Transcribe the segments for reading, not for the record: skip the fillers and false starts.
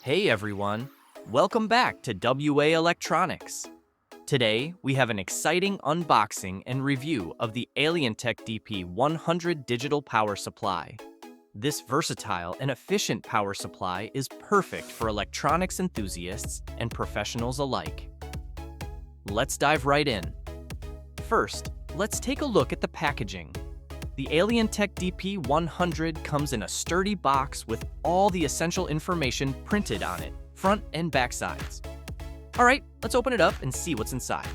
Hey everyone, welcome back to WA Electronics. Today, we have an exciting unboxing and review of the Alientek DP100 digital power supply. This versatile and efficient power supply is perfect for electronics enthusiasts and professionals alike. Let's dive right in. First, let's take a look at the packaging. The Alientek DP100 comes in a sturdy box with all the essential information printed on it, front and back sides. All right, let's open it up and see what's inside.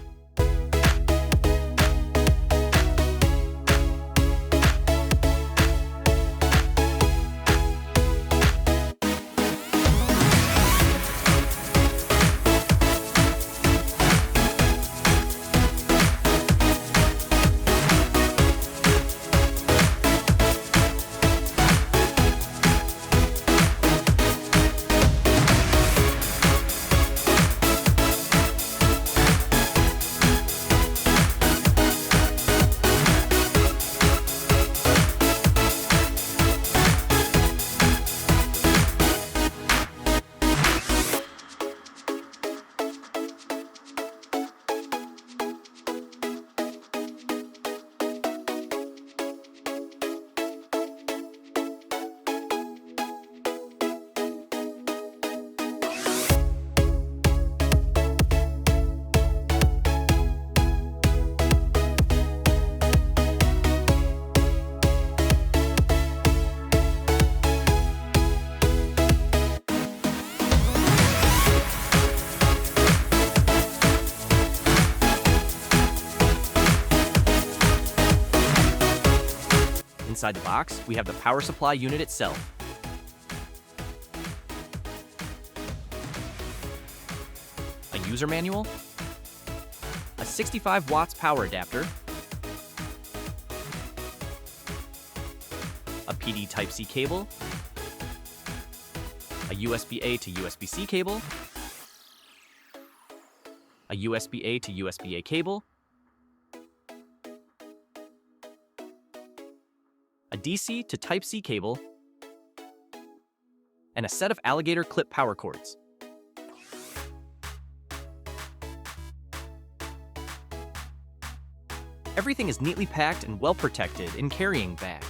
Inside the box, we have the power supply unit itself. A user manual, a 65 watts power adapter, a PD Type-C cable, a USB-A to USB-C cable, a USB-A to USB-A cable, a DC to Type-C cable, and a set of alligator clip power cords. Everything is neatly packed and well protected in carrying bag.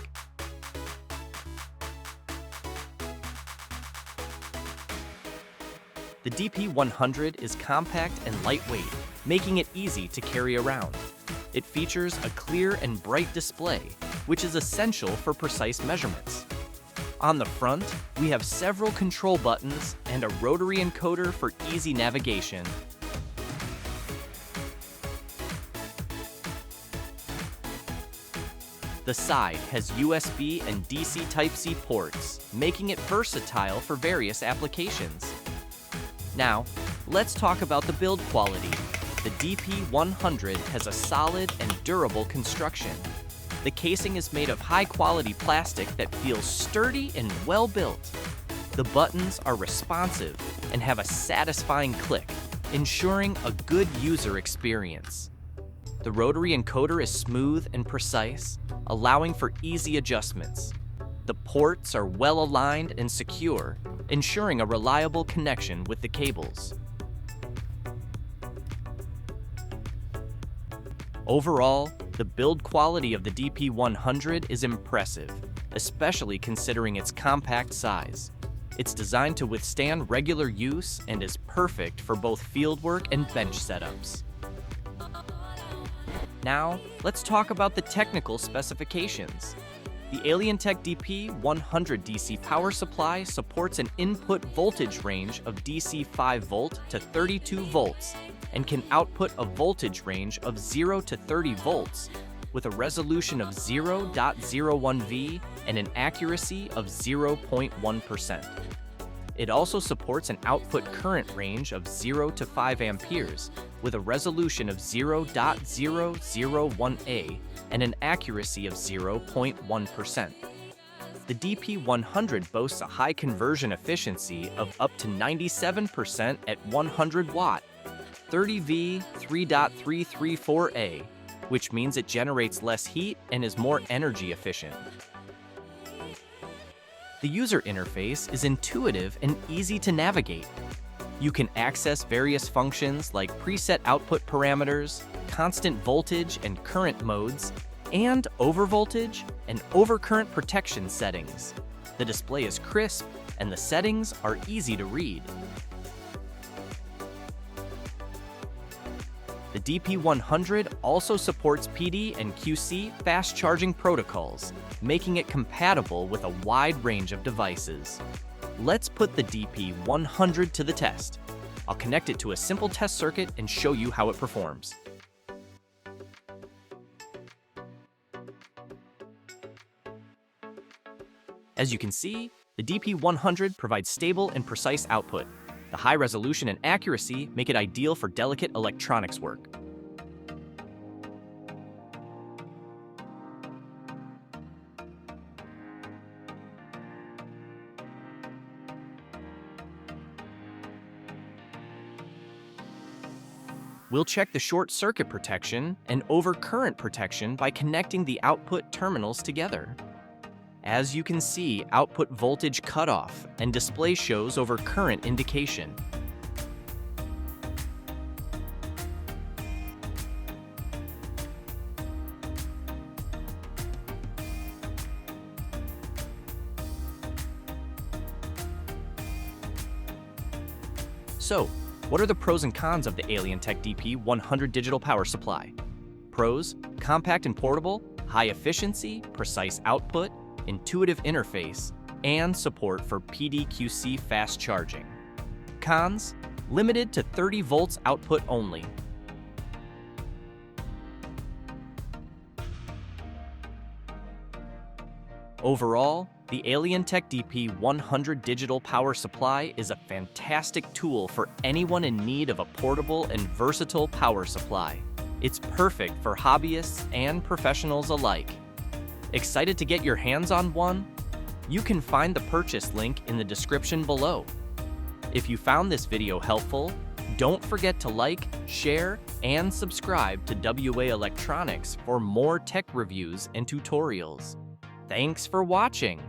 The DP100 is compact and lightweight, making it easy to carry around. It features a clear and bright display, which is essential for precise measurements. On the front, we have several control buttons and a rotary encoder for easy navigation. The side has USB and DC Type-C ports, making it versatile for various applications. Now, let's talk about the build quality. The DP100 has a solid and durable construction. The casing is made of high-quality plastic that feels sturdy and well-built. The buttons are responsive and have a satisfying click, ensuring a good user experience. The rotary encoder is smooth and precise, allowing for easy adjustments. The ports are well-aligned and secure, ensuring a reliable connection with the cables. Overall, the build quality of the DP100 is impressive, especially considering its compact size. It's designed to withstand regular use and is perfect for both fieldwork and bench setups. Now, let's talk about the technical specifications. The Alientek DP100 DC power supply supports an input voltage range of DC 5 volt to 32 volts and can output a voltage range of 0 to 30 volts with a resolution of 0.01V and an accuracy of 0.1%. It also supports an output current range of 0 to 5 amperes with a resolution of 0.001A and an accuracy of 0.1%. The DP100 boasts a high conversion efficiency of up to 97% at 100 watt, 30V 3.334A, which means it generates less heat and is more energy efficient. The user interface is intuitive and easy to navigate. You can access various functions like preset output parameters, constant voltage and current modes, and overvoltage and overcurrent protection settings. The display is crisp and the settings are easy to read. The DP100 also supports PD and QC fast charging protocols, making it compatible with a wide range of devices. Let's put the DP100 to the test. I'll connect it to a simple test circuit and show you how it performs. As you can see, the DP100 provides stable and precise output. The high resolution and accuracy make it ideal for delicate electronics work. We'll check the short circuit protection and overcurrent protection by connecting the output terminals together. As you can see, output voltage cutoff and display shows overcurrent indication. So, what are the pros and cons of the Alientek DP100 digital power supply? Pros: compact and portable, high efficiency, precise output, intuitive interface, and support for PD/QC fast charging. Cons: limited to 30 volts output only. Overall, the Alientek DP100 digital power supply is a fantastic tool for anyone in need of a portable and versatile power supply. It's perfect for hobbyists and professionals alike. Excited to get your hands on one? You can find the purchase link in the description below. If you found this video helpful, don't forget to like, share, and subscribe to WA Electronics for more tech reviews and tutorials. Thanks for watching!